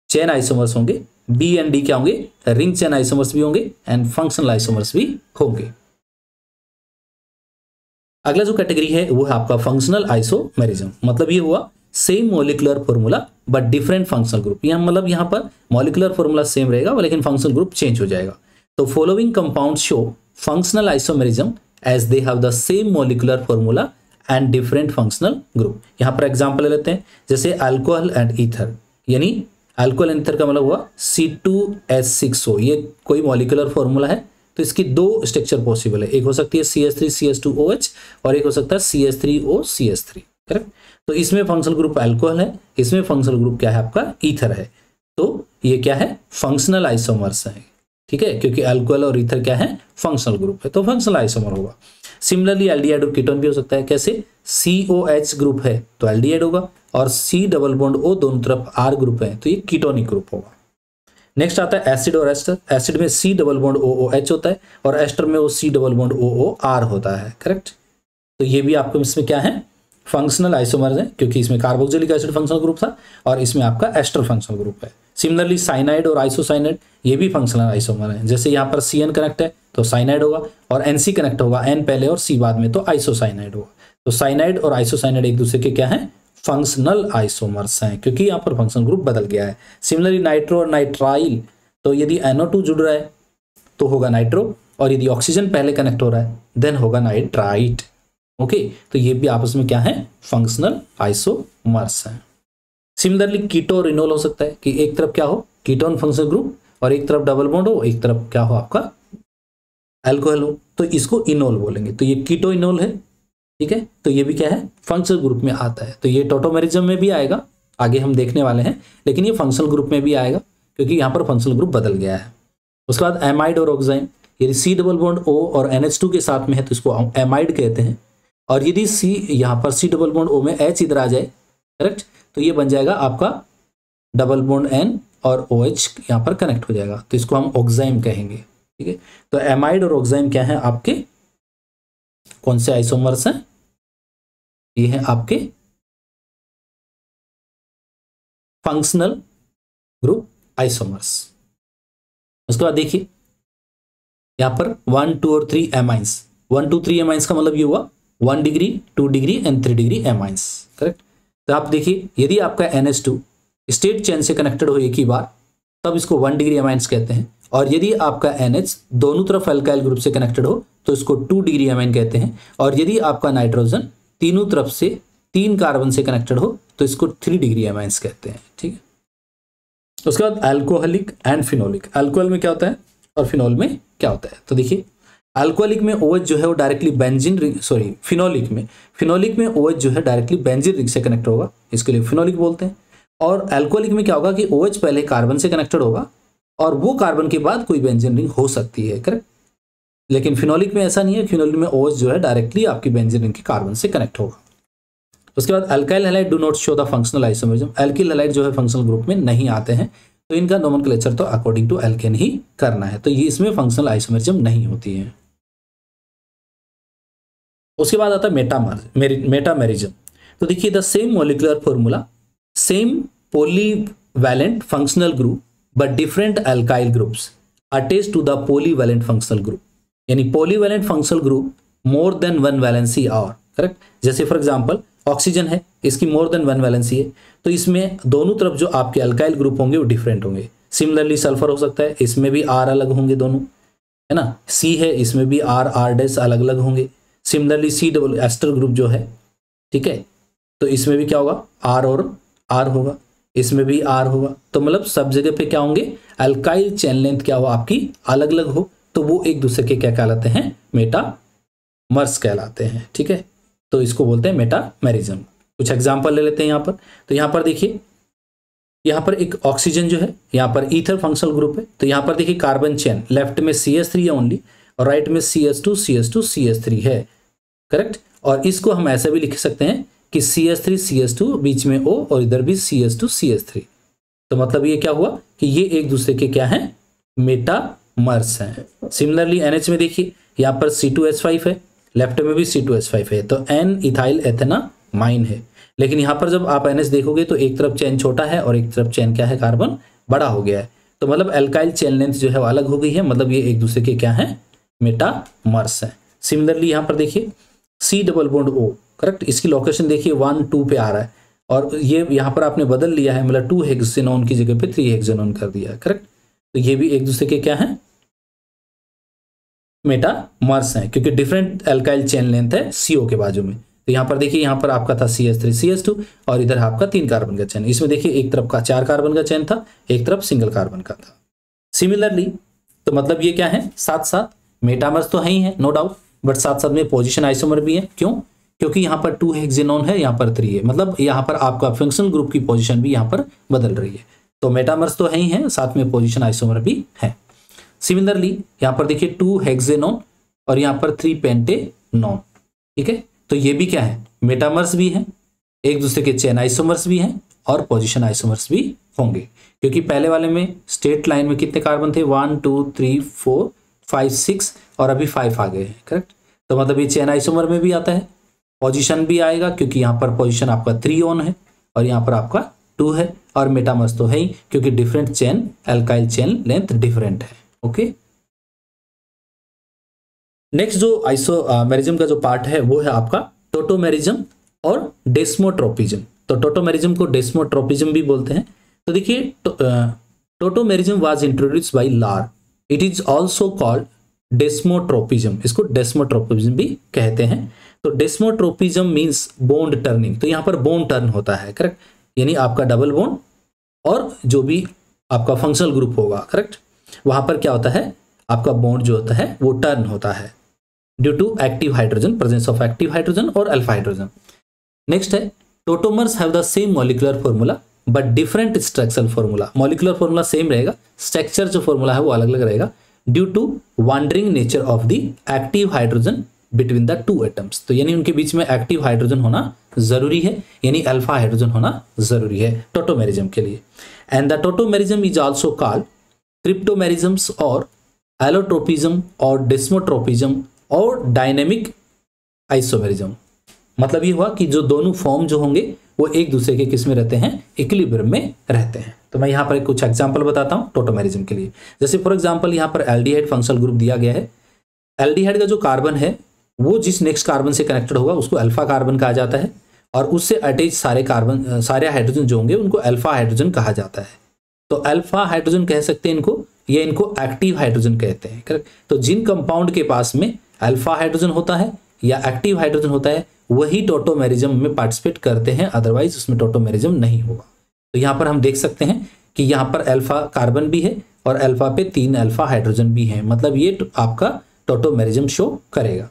चेन आइसोमर्स होंगे। B एंड D क्या होंगे, रिंग चेन आइसोमर्स भी होंगे एंड फंक्शनल आइसोमर्स भी होंगे। अगला जो कैटेगरी है वो है आपका फंक्शनल आइसोमेरिज्म, मतलब ये हुआ same molecular formula but different functional group. यहाँ मतलब यहाँ पर मॉलिक्यूलर फॉर्मूला सेम रहेगा लेकिन फंक्शनल ग्रुप चेंज हो जाएगा। तो following compound show functional isomerism as they have the same molecular formula and different functional group. यहाँ पर एग्जांपल ले लेते हैं, जैसे अल्कोहल एंड ईथर, यानी अल्कोहल एंड ईथर का मतलब हुआ C2H6O, ये कोई मॉलिक्यूलर फॉर्मूला है तो इसकी 2 स्ट्रक्चर पॉसिबल है, एक हो सकती है CH3CH2OH और एक हो सकता है CH3OCH3। करेक्ट। तो इसमें फंक्शनल ग्रुप अल्कोहल है, इसमें फंक्शनल ग्रुप क्या है आपका ईथर है। तो ये क्या है, फंक्शनल आइसोमर्स है, ठीक है, क्योंकि अल्कोहल और ईथर क्या है, फंक्शनल ग्रुप है, तो फंक्शनल आइसोमर होगा। सिमिलरली एल्डिहाइड और कीटोन भी हो सकता है, कैसे, COH ग्रुप है तो एल्डिहाइड होगा, और C डबल बॉन्ड O दोनों तरफ R ग्रुप है तो ये कीटोनिक ग्रुप होगा। नेक्स्ट आता है एसिड और एस्टर। एसिड में C डबल बॉन्ड OOH होता है और एस्टर में वो C डबल बॉन्ड OOR होता है, करेक्ट। तो ये भी आपको इसमें क्या है, फंक्शनल आइसोमर्स है, क्योंकि इसमें कार्बोक्सिलिक एसिड फंक्शनल ग्रुप था और इसमें आपका एस्टर फंक्शनल ग्रुप है। सिमिलरली साइनाइड और आइसोसाइनाइड ये भी फंक्शनल आइसोमर है, जैसे यहाँ पर CN कनेक्ट है तो साइनाइड होगा, और NC कनेक्ट होगा, N पहले और C बाद में, तो आइसोसाइनाइड होगा। तो साइनाइड और आइसोसाइनाइड एक दूसरे के क्या है, फंक्शनल आइसोमर्स हैं, क्योंकि यहाँ पर फंक्शनल ग्रुप बदल गया है। सिमिलरली नाइट्रो और नाइट्राइल, तो यदि NO2 जुड़ रहा है तो होगा नाइट्रो, और यदि ऑक्सीजन पहले कनेक्ट हो रहा है देन होगा नाइट्राइट। ओके, तो ये भी आपस में क्या है, फंक्शनल आइसोमर्स हैं। सिमिलरली कीटो और इनोल हो सकता है कि एक तरफ क्या हो, कीटोन फंक्शनल ग्रुप, और एक तरफ डबल बॉन्ड हो, एक तरफ क्या हो आपका अल्कोहल हो, तो इसको इनोल बोलेंगे। तो ये कीटो इनोल है, ठीक है, तो ये भी क्या है, फंक्शनल ग्रुप में आता है। तो ये टोटोमेरिज्म में भी आएगा, आगे हम देखने वाले हैं, लेकिन ये फंक्शनल ग्रुप में भी आएगा क्योंकि यहाँ पर फंक्शनल ग्रुप बदल गया है। उसके बाद एमाइड और ऑक्साइन, यदि C डबल बॉन्ड O और NH2 के साथ में है तो इसको हम एमाइड कहते हैं, और यदि C यहाँ पर C डबल बॉन्ड O में H इधर आ जाए, करेक्ट, तो ये बन जाएगा आपका डबल बॉन्ड N और OH यहाँ पर कनेक्ट हो जाएगा, तो इसको हम ऑक्साइम कहेंगे, ठीक है। तो एमाइड और ऑक्साइम क्या है आपके, कौन से आइसोमर्स हैं, ये है आपके फंक्शनल ग्रुप आइसोमर्स। उसके बाद देखिए यहां पर 1, 2 और 3 एमाइंस, 1, 2, 3 एमाइंस का मतलब ये हुआ 1 degree, 2 degree and 3 degree amines, correct. तो आप देखिए यदि आपका NH2 स्टेट चेन से कनेक्टेड हो एक ही बार तब इसको 1 डिग्री एमाइंस कहते हैं, और यदि आपका NH दोनों तरफ अल्काइल ग्रुप से कनेक्टेड हो तो इसको 2 डिग्री एमाइन कहते हैं, और यदि आपका नाइट्रोजन तीनों तरफ से 3 कार्बन से कनेक्टेड हो तो इसको 3 डिग्री एमाइंस कहते हैं, ठीक है। उसके बाद अल्कोहलिक एंड फिनोलिक, अल्कोहल में क्या होता है और फिनोल में क्या होता है। तो देखिए अल्कोहलिक में OH जो है वो directly benzene ring, sorry phenolic में OH जो है डायरेक्टली बेंजीन रिंग से कनेक्ट होगा, इसके लिए फिनोलिक बोलते हैं। और अल्कोहलिक में क्या होगा कि OH पहले कार्बन से कनेक्टेड होगा और वो कार्बन के बाद कोई बेंजीन रिंग हो सकती है, करेक्ट। लेकिन फिनोलिक में ऐसा नहीं है, फिनोलिक में OH जो है डायरेक्टली आपकी बेंजीन रिंग के कार्बन से कनेक्ट होगा। उसके बाद alkyl halide do not show the functional isomerism, alkyl halide जो है फंक्शनल ग्रुप में नहीं आते हैं, तो इनका नोमेनक्लेचर तो अकॉर्डिंग टू एल्केन ही करना है, तो ये इसमें फंक्शनल आइसोमरिज्म नहीं होती है। उसके बाद आता है मेटामेरिज्म। तो देखिए the same molecular formula, same polyvalent functional group but different alkyl groups attach to the polyvalent functional group, यानी polyvalent functional group more than 1 valency और, करेक्ट। जैसे फॉर एग्जांपल ऑक्सीजन है, इसकी मोर देन 1 वैलेंसी है, तो इसमें दोनों तरफ जो आपके अल्काइल ग्रुप होंगे वो डिफरेंट होंगे। सिमिलरली सल्फर हो सकता है, इसमें भी R अलग होंगे दोनों, है ना। C है, इसमें भी R अलग अलग होंगे। Similarly C double ester group जो है, ठीक है, तो इसमें भी क्या होगा, R और R होगा, इसमें भी R होगा। तो मतलब सब जगह पे क्या होंगे, अल्काइल चेन लेंथ क्या हो आपकी अलग अलग हो, तो वो एक दूसरे के क्या कहलाते हैं, मेटामर्स कहलाते हैं, ठीक है। तो इसको बोलते हैं मेटामेरिज्म। कुछ एग्जांपल ले लेते हैं यहाँ पर। तो यहाँ पर देखिए, यहाँ पर एक ऑक्सीजन जो है, यहाँ पर ईथर फंक्शनल ग्रुप है, तो यहाँ पर देखिए कार्बन चेन लेफ्ट में CH3 है ओनली, और राइट में CH2 CH2 CH3 है, करेक्ट। और इसको हम ऐसे भी लिख सकते हैं कि CH3 CH2 बीच में O और इधर भी CH2 CH3। तो मतलब ये क्या हुआ कि ये एक दूसरे के क्या है, मेटामर्स हैं। सिमिलरली NH में देखिए यहाँ पर C2H5 है, लेफ्ट में भी C2H5 है, तो N इथाइल एथेनामाइन है। लेकिन यहाँ पर जब आप NH देखोगे तो एक तरफ चेन छोटा है और एक तरफ चेन क्या है, कार्बन बड़ा हो गया है, तो मतलब अल्काइल चेन लेंथ जो है वो अलग हो गई है, मतलब ये एक दूसरे के क्या है, मेटामर्स है। सिमिलरली यहाँ पर देखिए C double bond O, correct, इसकी लोकेशन देखिए 1, 2 पे आ रहा है, और ये यहाँ पर आपने बदल लिया है, मतलब 2 हेक्सेनोन की जगह पे 3 हेक्सेनोन कर दिया है, करेक्ट। तो ये भी एक दूसरे के क्या है, मेटामर्स हैं, क्योंकि डिफरेंट अल्काइल चेन लेंथ है CO के बाजू में। तो यहाँ पर देखिए, यहाँ पर आपका था CH3 CH2 और इधर आपका 3 कार्बन का चेन, इसमें देखिए एक तरफ का 4 कार्बन का चेन था, एक तरफ सिंगल कार्बन का था। सिमिलरली तो मतलब ये क्या है, साथ साथ मेटामर्स तो है ही है नो डाउट, बट साथ साथ में पोजीशन आइसोमर भी है। क्यों? क्योंकि यहाँ पर 2 हेक्सेनोन है, यहाँ पर 3 है, मतलब यहाँ पर आपका फंक्शनल ग्रुप की पोजीशन भी यहाँ पर बदल रही है। तो मेटामर्स तो है ही है, साथ में पोजीशन आइसोमर भी है। सिमिलरली यहाँ पर देखिए 2 हेक्सेनॉन और यहाँ पर 3 पेंटेनॉन, ठीक है। तो ये भी क्या है, मेटामर्स भी है, एक दूसरे के चेन आइसोमर्स भी हैं और पोजीशन आइसोमर्स भी होंगे, क्योंकि पहले वाले में स्ट्रेट लाइन में कितने कार्बन थे, 1 2 3 4 5 6 और अभी 5 आ गए हैं, करेक्ट। तो मतलब ये चेन आइसोमर में भी आता है, पोजीशन भी आएगा क्योंकि यहाँ पर पोजीशन आपका 3 ऑन है और यहाँ पर आपका 2 है, और मेटामर्स तो है ही क्योंकि different chain, alkyl chain length different है। ओके, नेक्स्ट जो आइसोमेरिज्म का जो पार्ट है वो है आपका टोटोमेरिज्म और डेस्मोट्रोपिज्म। तो टोटोमेरिज्म को डेस्मोट्रोपिज्म भी बोलते हैं। तो देखिए टोटोमेरिज्म वाज इंट्रोड्यूस्ड बाय लार, इट इज आल्सो कॉल्ड डेस्मोट्रोपिज्म, इसको डेस्मोट्रोपिज्म भी कहते हैं। तो डेस्मोट्रोपिज्म मींस बॉन्ड टर्निंग, तो यहाँ पर बॉन्ड टर्न होता है, करेक्ट, यानी आपका डबल बॉन्ड और जो भी आपका फंक्शनल ग्रुप होगा, करेक्ट, वहां पर क्या होता है, आपका बॉन्ड जो होता है वो टर्न होता है due to active hydrogen, presence of active hydrogen और अल्फा हाइड्रोजन। नेक्स्ट है tautomers have the same molecular formula but different structural formula. Molecular formula same रहेगा, स्ट्रक्चर जो फॉर्मूला है वो अलग अलग रहेगा due to wandering nature of the active hydrogen between the 2 atoms. तो यानी उनके बीच में एक्टिव हाइड्रोजन होना जरूरी है, यानी अल्फा हाइड्रोजन होना जरूरी है टोटोमेरिज्म के लिए। And the tautomerism is also called cryptomerisms और एलोट्रोपिज्म और डेस्मोट्रोपिज्म और डायनेमिक आइसोमेरिज्म। मतलब ये हुआ कि जो दोनों फॉर्म जो होंगे वो एक दूसरे के किस में रहते हैं, इक्विलिब्रियम में रहते हैं। तो मैं यहाँ पर कुछ एग्जांपल बताता हूँ टोटोमेरिज्म के लिए। जैसे फॉर एग्जांपल यहाँ पर एल्डिहाइड फंक्शनल ग्रुप दिया गया है। एल्डिहाइड का जो कार्बन है वो जिस नेक्स्ट कार्बन से कनेक्टेड होगा उसको अल्फा कार्बन कहा जाता है, और उससे अटैच सारे कार्बन, सारे हाइड्रोजन जो होंगे उनको अल्फा हाइड्रोजन कहा जाता है। तो अल्फा हाइड्रोजन कह सकते हैं इनको, ये इनको एक्टिव हाइड्रोजन कहते हैं, करेक्ट। तो जिन कंपाउंड के पास में अल्फा हाइड्रोजन होता है या एक्टिव हाइड्रोजन होता है वही टोटोमेरिज्म में पार्टिसिपेट करते हैं, अदरवाइज उसमें टोटोमेरिज्म नहीं होगा। तो यहाँ पर हम देख सकते हैं कि यहाँ पर अल्फा कार्बन भी है और अल्फा पे 3 अल्फा हाइड्रोजन भी है, मतलब ये आपका टोटोमेरिज्म शो करेगा।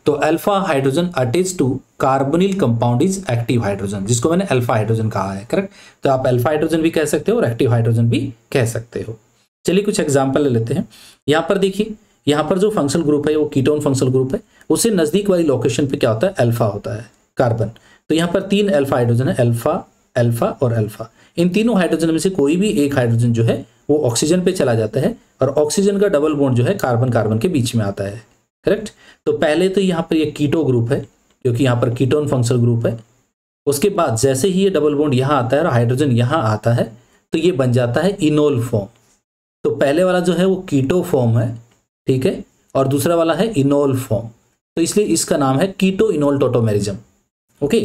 तो alpha hydrogen attach to carbonyl compound is active hydrogen, जिसको मैंने अल्फा हाइड्रोजन कहा है, करेक्ट। तो आप अल्फा हाइड्रोजन भी कह सकते हो और एक्टिव हाइड्रोजन भी कह सकते हो। चलिए कुछ एग्जाम्पल ले लेते हैं। यहाँ पर देखिए, यहाँ पर जो फंक्शनल ग्रुप है वो कीटोन फंक्शनल ग्रुप है, उससे नजदीक वाली लोकेशन पे क्या होता है, अल्फा होता है कार्बन। तो यहाँ पर 3 अल्फा हाइड्रोजन है, अल्फा अल्फा और अल्फा। इन तीनों हाइड्रोजन में से कोई भी एक हाइड्रोजन जो है वो ऑक्सीजन पे चला जाता है और ऑक्सीजन का डबल बॉन्ड जो है कार्बन कार्बन के बीच में आता है, करेक्ट। तो पहले तो यहाँ पर ये कीटो ग्रुप है क्योंकि यहाँ पर कीटोन फंक्शनल ग्रुप है। उसके बाद जैसे ही ये डबल बॉन्ड यहाँ आता है और हाइड्रोजन यहाँ आता है तो ये बन जाता है इनोल फॉर्म। तो पहले वाला जो है वो कीटो फॉर्म है, ठीक है, और दूसरा वाला है इनोल फॉर्म। तो इसलिए इसका नाम है कीटो इनोल टोटोमेरिज्म। ओके,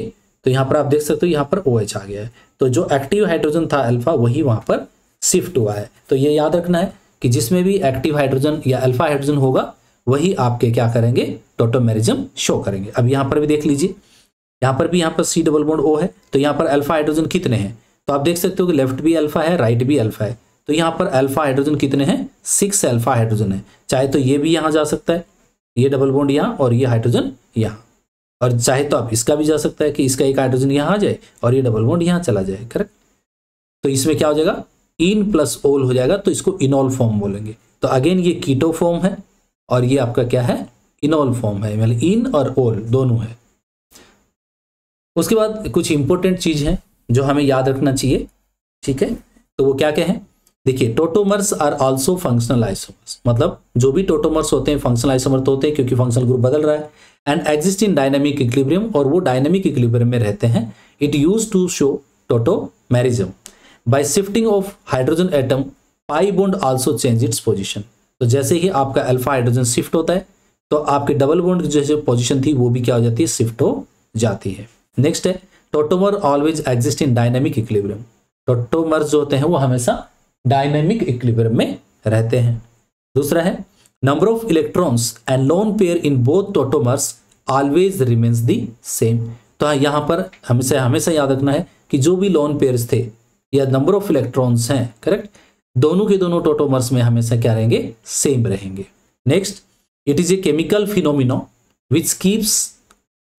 तो यहाँ पर आप देख सकते हो यहाँ पर OH आ गया है, तो जो एक्टिव हाइड्रोजन था अल्फा वही वहां पर शिफ्ट हुआ है। तो ये याद रखना है कि जिसमें भी एक्टिव हाइड्रोजन या अल्फा हाइड्रोजन होगा वही आपके क्या करेंगे, टोटोमेरिज्म शो करेंगे। अब यहाँ पर भी देख लीजिए, यहाँ पर भी यहाँ पर C डबल बॉन्ड O है, तो यहाँ पर अल्फा हाइड्रोजन कितने हैं, तो आप देख सकते हो कि लेफ्ट भी अल्फा है, राइट भी अल्फा है। तो यहाँ पर अल्फा हाइड्रोजन कितने हैं, 6 अल्फा हाइड्रोजन है। चाहे तो ये भी यहाँ जा सकता है, ये डबल बॉन्ड यहाँ और ये हाइड्रोजन यहाँ, और चाहे तो आप इसका भी जा सकता है कि इसका एक हाइड्रोजन यहाँ आ जाए और ये डबल बॉन्ड यहाँ चला जाए, करेक्ट। तो इसमें क्या हो जाएगा, इन प्लस ओल हो जाएगा, तो इसको इनोल फॉर्म बोलेंगे। तो अगेन ये कीटो फॉर्म है और ये आपका क्या है, इनोल फॉर्म है, मतलब इन और ओल दोनों है। उसके बाद कुछ इंपॉर्टेंट चीज है जो हमें याद रखना चाहिए, ठीक है। तो वो क्या क्या है, देखिए tautomers are also functional isomers, मतलब जो भी टोटोमर्स होते हैं फंक्शनल आइसोमर तो होते हैं क्योंकि फंक्शनल ग्रुप बदल रहा है। And exist in dynamic equilibrium, और वो डायनामिक इक्विलिब्रियम में रहते हैं। It use to show tautomerism by shifting of hydrogen atom, pi bond also change its position. तो जैसे ही आपका अल्फा हाइड्रोजन शिफ्ट होता है तो आपके डबल बॉन्ड की जो पोजिशन थी वो भी क्या हो जाती है, शिफ्ट हो जाती है। नेक्स्ट है tautomer always exist in dynamic equilibrium. Tautomers जो होते हैं वो हमेशा डायनामिक इक्विलिब्रियम में रहते हैं। दूसरा है number of electrons and lone pair in both tautomers always remains the same. तो यहाँ पर हमेशा हमेशा याद रखना है कि जो भी लोन पेयर्स थे या नंबर ऑफ इलेक्ट्रॉन्स हैं, करेक्ट, दोनों के दोनों टोटोमर्स में हमेशा क्या रहेंगे, सेम रहेंगे। Next, it is a chemical phenomena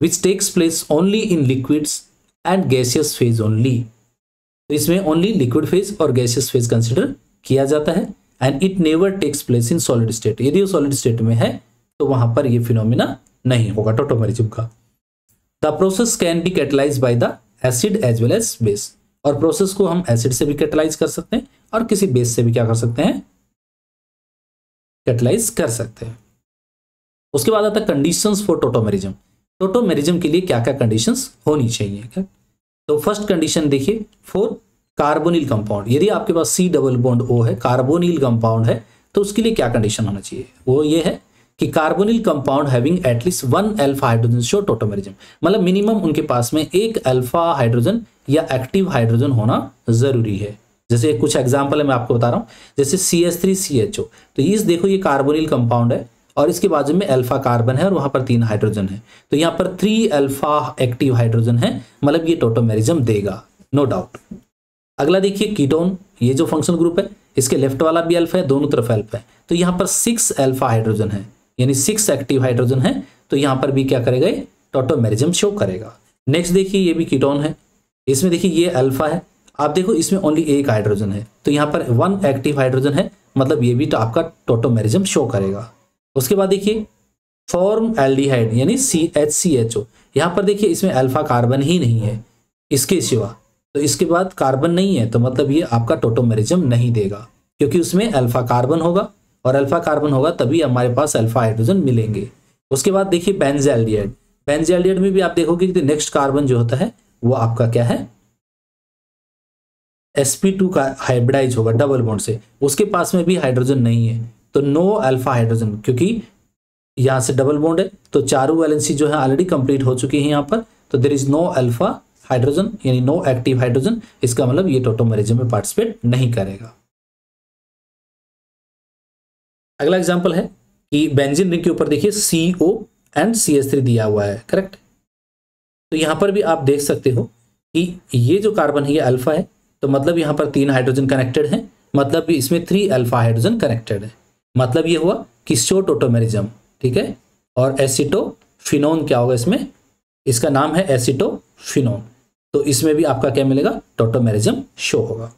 which takes place only in liquids and gaseous phase only। तो इसमें ओनली लिक्विड फेज और गैसियस फेज कंसिडर किया जाता है and it never takes place in solid state. यदि वो सॉलिड स्टेट में है तो वहां पर ये फिनोमिना नहीं होगा टोटोमेरिज्म का। The process can be catalysed by the acid as well as base, और प्रोसेस को हम एसिड से भी कैटलाइज कर सकते हैं और किसी बेस से भी क्या कर सकते हैं, कैटलाइज कर सकते हैं। उसके बाद आता है कंडीशंस फॉर टोटोमेरिज्म। टोटोमेरिज्म के लिए क्या क्या कंडीशंस होनी चाहिए क्या? तो फर्स्ट कंडीशन देखिए, फॉर कार्बोनिल कंपाउंड, यदि आपके पास C डबल बॉन्ड O है, कार्बोनिल कंपाउंड है, तो उसके लिए क्या कंडीशन होना चाहिए, वो ये है कि carbonyl compound having at least 1 alpha hydrogen show tautomerism, मतलब मिनिमम उनके पास में एक अल्फा हाइड्रोजन या एक्टिव हाइड्रोजन होना जरूरी है। जैसे कुछ एग्जांपल है मैं आपको बता रहा हूँ, जैसे CH3CHO, तो इस देखो ये कार्बोनिल कंपाउंड है और इसके बाजू में अल्फा कार्बन है और वहां पर 3 हाइड्रोजन है, तो यहाँ पर 3 अल्फा एक्टिव हाइड्रोजन है, मतलब ये टोटोमेरिज्म देगा, नो डाउट। अगला देखिए कीटोन, ये जो फंक्शन ग्रुप है इसके लेफ्ट वाला भी अल्फा है, दोनों तरफ अल्फा है, तो यहाँ पर 6 अल्फा हाइड्रोजन है, यानी 6 एक्टिव हाइड्रोजन है, तो यहाँ पर भी क्या करेगा, टोटोमेरिज्म शो करेगा। नेक्स्ट देखिए ये भी कीटोन है, इसमें देखिए ये अल्फा है, आप देखो इसमें ओनली एक हाइड्रोजन है, तो यहाँ पर 1 एक्टिव हाइड्रोजन है, मतलब ये भी तो आपका टोटोमेरिज्म शो करेगा। उसके बाद देखिए फॉर्म एल्डिहाइड यानी CHCHO, यहाँ पर देखिए इसमें अल्फा कार्बन ही नहीं है इसके सिवा, तो इसके बाद कार्बन नहीं है, तो मतलब ये आपका टोटोमेरिज्म नहीं देगा, क्योंकि उसमें अल्फा कार्बन होगा और अल्फा कार्बन होगा तभी हमारे पास अल्फा हाइड्रोजन मिलेंगे। उसके बाद देखिए बेंजल्डिहाइड, बेंजल्डिहाइड में भी आप देखोगे कि नेक्स्ट कार्बन जो होता है वो आपका क्या है, sp2 का हाइब्रिडाइज होगा डबल बॉन्ड से, उसके पास में भी हाइड्रोजन नहीं है, तो नो अल्फा हाइड्रोजन, क्योंकि यहां से डबल बॉन्ड है तो चारों वैलेंसी जो है ऑलरेडी कंप्लीट हो चुकी है यहाँ पर, तो there is no alpha hydrogen यानी नो एक्टिव हाइड्रोजन, इसका मतलब ये टोटोमेरिज्म में पार्टिसिपेट नहीं करेगा। अगला एग्जांपल है कि बेंजीन रिंग के ऊपर देखिए CO एंड CH3 दिया हुआ है, करेक्ट। तो यहां पर भी आप देख सकते हो कि ये जो कार्बन है ये अल्फा है, तो मतलब यहाँ पर 3 हाइड्रोजन कनेक्टेड है, मतलब इसमें 3 अल्फा हाइड्रोजन कनेक्टेड है, मतलब ये हुआ कि शो टोटोमेरिज्म, ठीक है। और एसिटोफिनोन क्या होगा इसमें, इसका नाम है एसिटोफिनोन, तो इसमें भी आपका क्या मिलेगा, टोटोमेरिज्म शो होगा।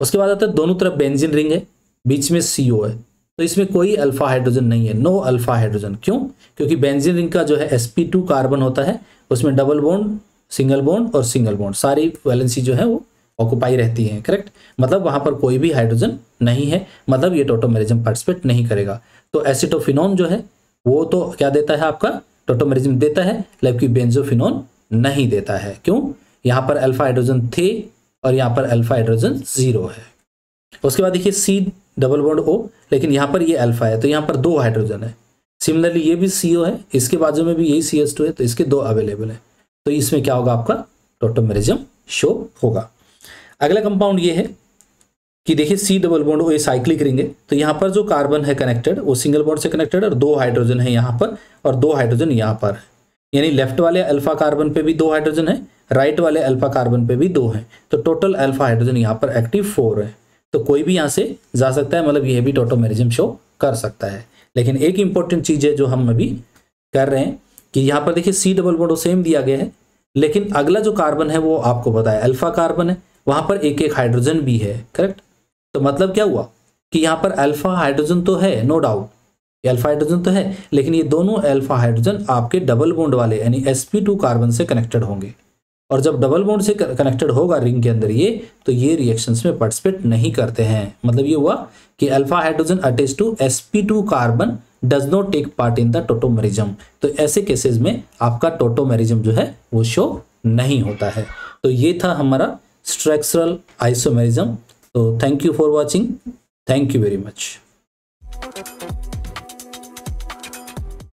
उसके बाद आता है दोनों तरफ बेंजीन रिंग है, बीच में CO है, तो इसमें कोई अल्फा हाइड्रोजन नहीं है, नो अल्फा हाइड्रोजन। क्यों? क्योंकि बेंजीन रिंग का जो है sp2 कार्बन होता है, उसमें डबल बॉन्ड, सिंगल बॉन्ड और सिंगल बॉन्ड सारी वैलेंसी जो है वो ऑक्युपाई रहती है, करेक्ट। मतलब वहां पर कोई भी हाइड्रोजन नहीं है, मतलब ये टोटोमेरिज्म पार्टिसिपेट नहीं करेगा। तो एसिटोफिनोन जो है वो तो क्या देता है, आपका टोटोमेरिज्म देता है, जबकि बेंजोफिनोन नहीं देता है। क्यों? यहाँ पर अल्फा हाइड्रोजन थे और यहाँ पर अल्फा हाइड्रोजन 0 है। उसके बाद देखिए C डबल बॉन्ड O, लेकिन यहाँ पर ये अल्फा है, तो यहाँ पर 2 हाइड्रोजन है। सिमिलरली ये भी CO है, इसके बाजू में भी यही CH2 है, तो इसके 2 अवेलेबल है, तो इसमें क्या होगा, आपका टोटोमेरिज्म शो होगा। अगला कंपाउंड ये है कि देखिए C डबल बॉन्ड O, ये साइक्लिक रिंग है, तो यहाँ पर जो कार्बन है कनेक्टेड वो सिंगल बॉन्ड से कनेक्टेड है और 2 हाइड्रोजन है यहाँ पर और 2 हाइड्रोजन यहाँ पर है, यानी लेफ्ट वाले अल्फा कार्बन पे भी 2 हाइड्रोजन है, राइट वाले अल्फा कार्बन पे भी 2 है, तो टोटल अल्फा हाइड्रोजन यहाँ पर एक्टिव 4 है। तो कोई भी यहाँ से जा सकता है, मतलब ये भी टोटोमेरिज्म शो कर सकता है। लेकिन एक इंपॉर्टेंट चीज है जो हम अभी कर रहे हैं कि यहाँ पर देखिए C डबल बॉन्ड सेम दिया गया है, लेकिन अगला जो कार्बन है वो आपको पता है अल्फा कार्बन है, वहां पर एक हाइड्रोजन भी है, करेक्ट। तो मतलब क्या हुआ कि यहाँ पर अल्फा हाइड्रोजन तो है, नो डाउट अल्फा हाइड्रोजन तो है, लेकिन ये दोनों अल्फा हाइड्रोजन आपके डबल बॉन्ड वाले यानी sp2 कार्बन से कनेक्टेड होंगे, और जब डबल बॉन्ड से कनेक्टेड होगा रिंग के अंदर ये, तो ये रिएक्शंस में पार्टिसिपेट नहीं करते हैं। मतलब ये हुआ कि alpha hydrogen attach to sp2 carbon does not take part in the tautomerism, तो ऐसे केसेस में आपका टोटोमेरिज्म जो है वो शो नहीं होता है। तो ये था हमारा स्ट्रक्चरल आइसोमेरिज्म। तो thank you for watching, thank you very much.